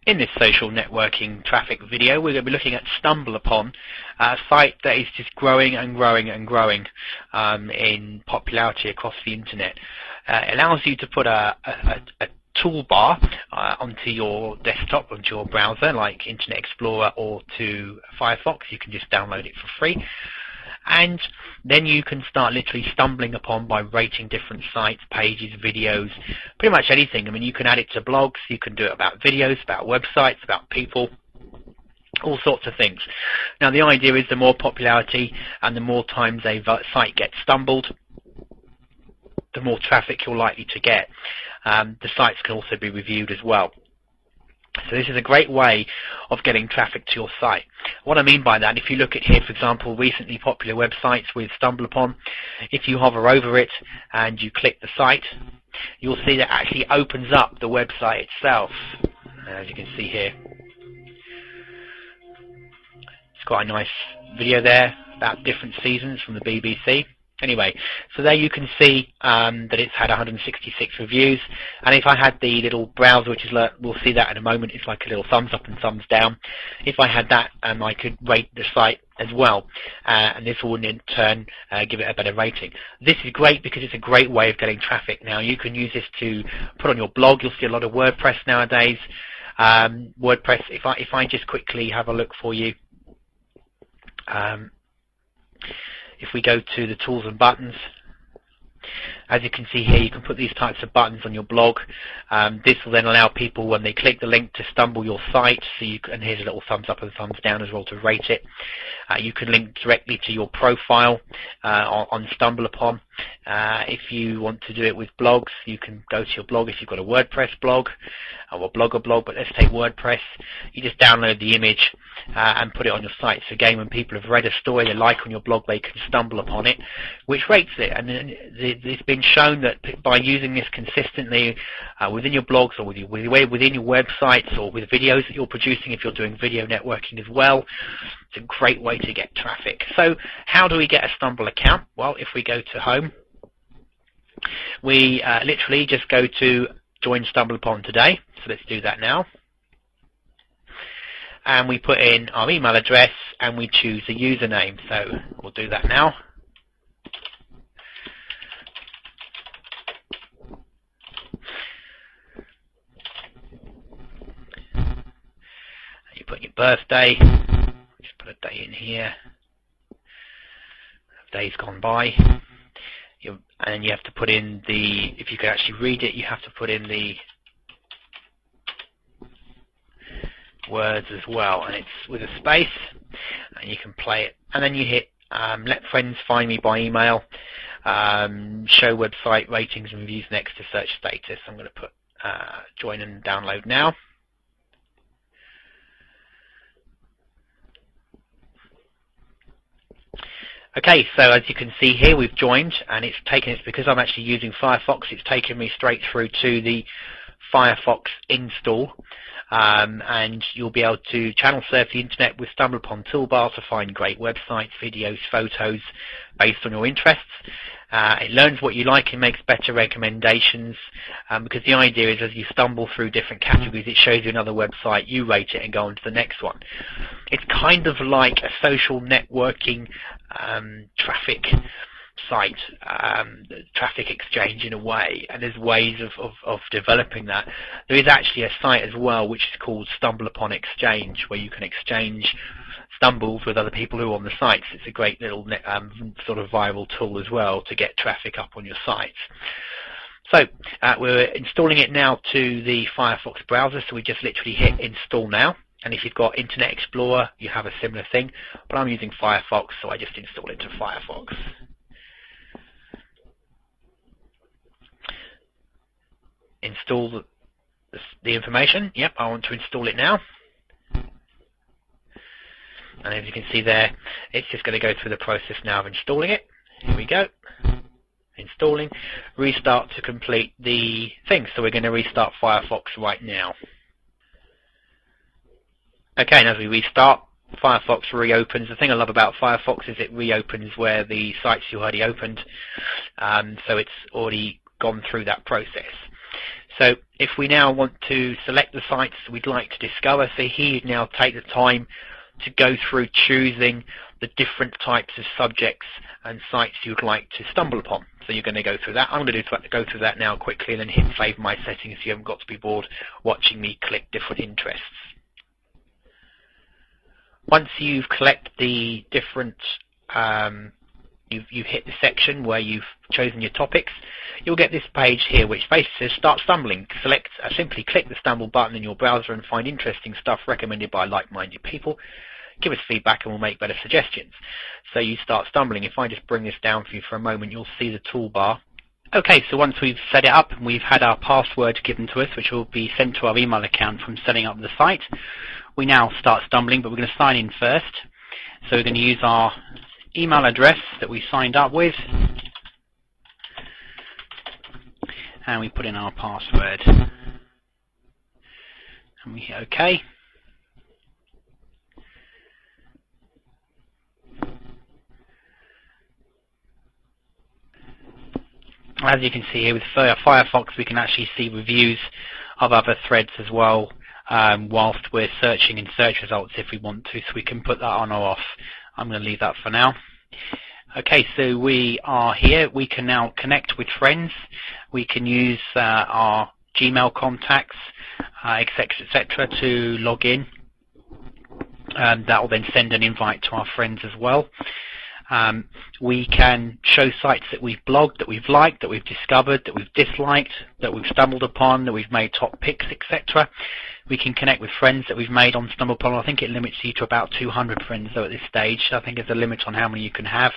In this social networking traffic video, we're going to be looking at StumbleUpon, a site that is just growing and growing and growing in popularity across the internet. It allows you to put a toolbar onto your desktop, onto your browser, like Internet Explorer or to Firefox. You can just download it for free. And then you can start literally stumbling upon by rating different sites, pages, videos, pretty much anything. I mean, you can add it to blogs, you can do it about videos, about websites, about people, all sorts of things. Now, the idea is the more popularity and the more times a site gets stumbled, the more traffic you're likely to get. The sites can also be reviewed as well. So this is a great way of getting traffic to your site. What I mean by that, if you look at here, for example, recently popular websites with StumbleUpon, if you hover over it and you click the site, you'll see that it actually opens up the website itself, as you can see here. It's quite a nice video there about different seasons from the BBC. Anyway, so there you can see that it's had 166 reviews, and if I had the little browser, which is, we'll see that in a moment, it's like a little thumbs up and thumbs down. If I had that, I could rate the site as well, and this will in turn give it a better rating. This is great because it's a great way of getting traffic. Now, you can use this to put on your blog. You'll see a lot of WordPress nowadays. WordPress, if I just quickly have a look for you, if we go to the tools and buttons, as you can see here, you can put these types of buttons on your blog. This will then allow people, when they click the link, to stumble your site. So and here's a little thumbs up and thumbs down as well to rate it. You can link directly to your profile on StumbleUpon. If you want to do it with blogs, you can go to your blog if you've got a WordPress blog or Blogger blog, but let's take WordPress. You just download the image and put it on your site. So again, when people have read a story they like on your blog, they can stumble upon it, which rates it. And it's been shown that by using this consistently within your blogs or within your websites or with videos that you're producing, if you're doing video networking as well, it's a great way to get traffic. So how do we get a Stumble account? Well, if we go to home, we literally just go to join StumbleUpon today. So let's do that now. And we put in our email address and we choose a username. So we'll do that now. You put your birthday, just put a day in here, days gone by, and you have to put in the, if you can actually read it, you have to put in the words as well, and it's with a space, and you can play it, and then you hit let friends find me by email, show website ratings and reviews next to search status. I'm going to put join and download now. Okay, so as you can see here, we've joined, and it's because I'm actually using Firefox, it's taken me straight through to the Firefox install, and you'll be able to channel surf the internet with StumbleUpon toolbar to find great websites, videos, photos based on your interests. It learns what you like and makes better recommendations, because the idea is as you stumble through different categories, it shows you another website, you rate it and go on to the next one. It's kind of like a social networking traffic site, traffic exchange in a way, and there's ways of developing that. There is actually a site as well which is called StumbleUpon Exchange, where you can exchange stumbles with other people who are on the sites. It's a great little sort of viral tool as well to get traffic up on your sites. So we're installing it now to the Firefox browser, so we just literally hit install now. And if you've got Internet Explorer, you have a similar thing, but I'm using Firefox, so I just install it to Firefox. Install the information. Yep, I want to install it now. And as you can see there, it's just going to go through the process now of installing it. Here we go. Installing. Restart to complete the thing. So we're going to restart Firefox right now. Okay, and as we restart, Firefox reopens. The thing I love about Firefox is it reopens where the sites you already opened. So it's already gone through that process. So if we now want to select the sites we'd like to discover, so here you now take the time to go through choosing the different types of subjects and sites you'd like to stumble upon. So you're going to go through that. I'm going to go through that now quickly and then hit save my settings so you haven't got to be bored watching me click different interests. Once you've collected the different, you've hit the section where you've chosen your topics, you'll get this page here which basically says start stumbling. Simply click the stumble button in your browser and find interesting stuff recommended by like-minded people. Give us feedback and we'll make better suggestions. So you start stumbling. If I just bring this down for you for a moment, you'll see the toolbar. Okay, so once we've set it up and we've had our password given to us, which will be sent to our email account from setting up the site, we now start stumbling, but we're going to sign in first. So we're going to use our email address that we signed up with, and we put in our password. And we hit OK. As you can see here with Firefox, we can actually see reviews of other threads as well whilst we're searching in search results if we want to, so we can put that on or off. I'm going to leave that for now. Okay, so we are here. We can now connect with friends. We can use our Gmail contacts, etc., to log in. That will then send an invite to our friends as well. We can show sites that we've blogged, that we've liked, that we've discovered, that we've disliked, that we've stumbled upon, that we've made top picks, etc. We can connect with friends that we've made on StumbleUpon. I think it limits you to about 200 friends though at this stage. I think there's a limit on how many you can have.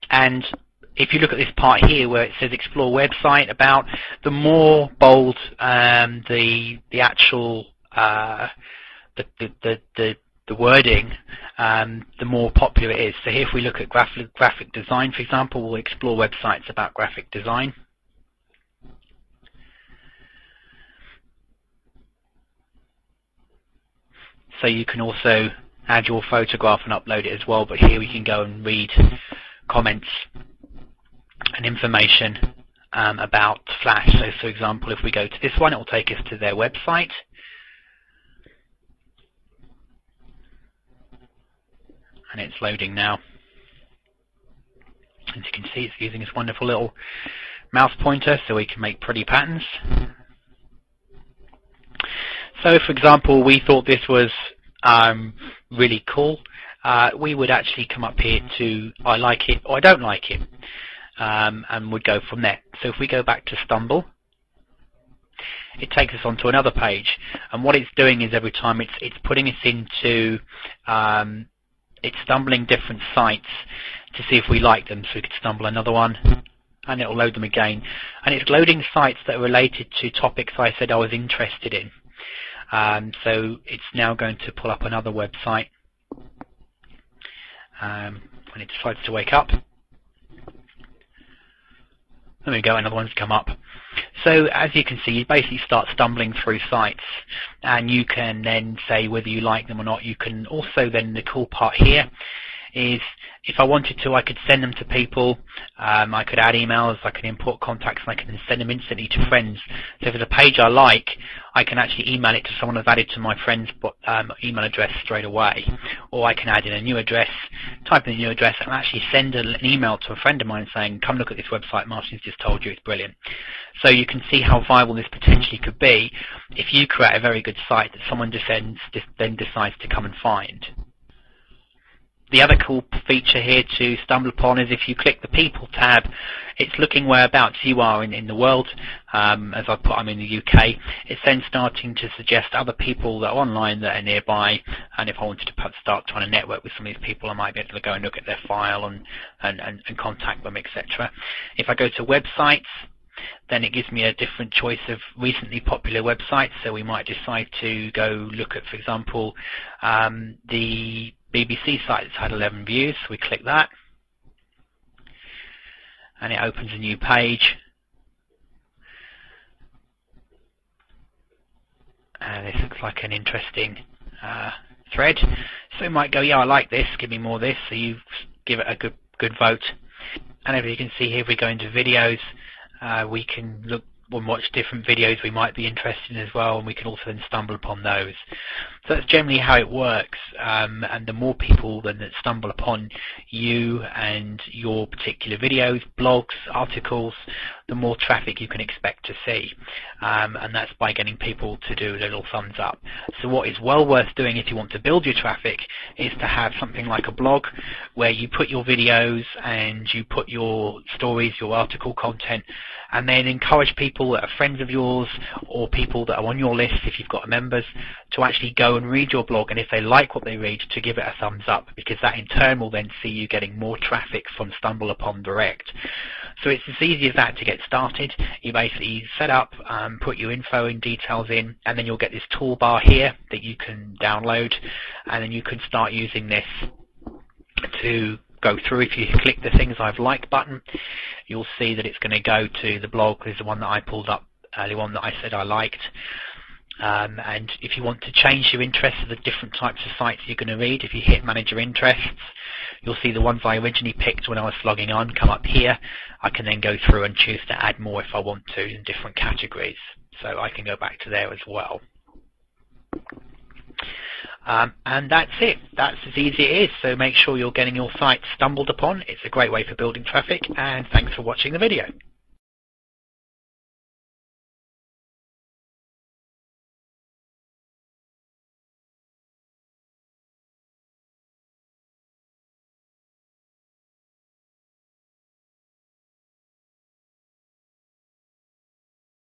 And if you look at this part here where it says explore website about, the more bold the actual the wording, the more popular it is. So here if we look at graphic design, for example, we'll explore websites about graphic design. So you can also add your photograph and upload it as well, but here we can go and read comments and information about Flash. So for example, if we go to this one, it will take us to their website. And it's loading now. As you can see, it's using this wonderful little mouse pointer so we can make pretty patterns. So for example, we thought this was really cool. We would actually come up here to I like it or I don't like it, and would go from there. So if we go back to Stumble, it takes us onto another page, and what it's doing is every time it's putting us into it's stumbling different sites to see if we like them. So we could stumble another one and it will load them again, and it's loading sites that are related to topics I said I was interested in. So it's now going to pull up another website when it decides to wake up. There we go, another one's come up. So as you can see, you basically start stumbling through sites, and you can then say whether you like them or not. You can also then, the cool part here is if I wanted to, I could send them to people. I could add emails, I can import contacts, and I can send them instantly to friends. So if there's a page I like, I can actually email it to someone I've added to my friend's email address straight away. Or I can add in a new address, type in a new address, and actually send an email to a friend of mine saying, come look at this website Martin's just told you, it's brilliant. So you can see how viable this potentially could be if you create a very good site that someone then decides to come and find. The other cool feature here to stumble upon is if you click the People tab, it's looking whereabouts you are in the world. As I put, I'm in the UK. It's then starting to suggest other people that are online that are nearby, and if I wanted to start trying to network with some of these people, I might be able to go and look at their file and contact them, etc. If I go to websites, then it gives me a different choice of recently popular websites. So we might decide to go look at, for example, the BBC site that's had 11 views. We click that and it opens a new page, and this looks like an interesting thread. So we might go, yeah, I like this, give me more of this. So you give it a good vote. And as you can see here, if we go into videos, we can and watch different videos we might be interested in as well, and we can also then stumble upon those. So that's generally how it works, and the more people then that stumble upon you and your particular videos, blogs, articles, the more traffic you can expect to see, and that's by getting people to do a little thumbs up. So what is well worth doing if you want to build your traffic is to have something like a blog where you put your videos and you put your stories, your article content, and then encourage people that are friends of yours or people that are on your list, if you've got members, to actually go and read your blog, and if they like what they read, to give it a thumbs up, because that in turn will then see you getting more traffic from StumbleUpon direct. So it's as easy as that to get started. You basically set up, put your info and details in, and then you'll get this toolbar here that you can download, and then you can start using this to go through. If you click the things I've liked button, you'll see that it's going to go to the blog. There's the one that I pulled up earlier on that I said I liked. And if you want to change your interests to the different types of sites you're going to read, if you hit manage your interests, you'll see the ones I originally picked when I was logging on come up here. I can then go through and choose to add more if I want to in different categories. So I can go back to there as well. And that's it. That's as easy as it is. So make sure you're getting your site stumbled upon. It's a great way for building traffic, and thanks for watching the video.